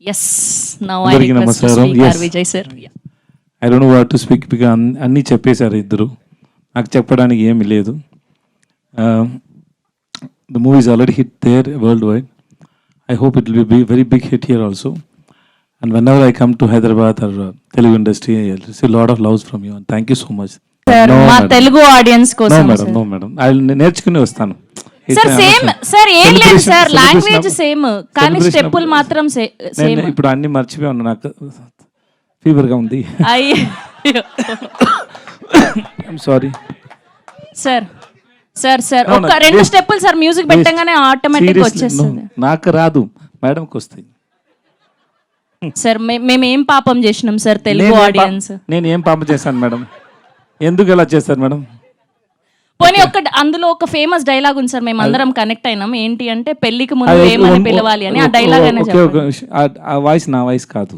Yes, now I request to speak Vijay sir. Yeah. I don't know what to speak because అన్నీ చెప్పేశారు ఇద్దరు, నాకు చెప్పడానికి ఏమీ లేదు. The movie is already hit there worldwide. I hope it will be very big hit here also. And whenever I come to Hyderabad or Telugu industry I receive lot of loves from you and thank you so much. Sir మా Telugu audience కోసం no madam I నేర్చుకుని వస్తాను. Sir same sir, ఏం లేదు sir, language same కానీ స్టెప్పులు మాత్రం same. ఇప్పుడు అన్ని మర్చిపోయి ఉన్నా, నాకు ఫీవర్గా ఉంది. I'm sorry sir. Sir sir ఒక రెండు స్టెప్పులు సార్ మ్యూజిక్ పెట్టగానే ఆటోమేటిక్ వచ్చేస్తుంది. నాకు రాదు, మేడంకి వస్తాయి. సార్ మేము ఏం పాపం చేసినాం సార్ తెలుగు ఆడియన్స్? నేను ఏం పాపం చేశాను మేడం? ఎందుకు ఎలా చేశారు మేడం? పోనీ అందులో ఒక ఫేమస్ డైలాగ్ ఉంది సార్, మేము అందరం కనెక్ట్ అయినాం. ఏంటి అంటే పెళ్లికి ముందు ఏమని పిలవాలి అని. ఆ డైలాగ్ అయినా ఆ వాయిస్ నా వాయిస్ కాదు.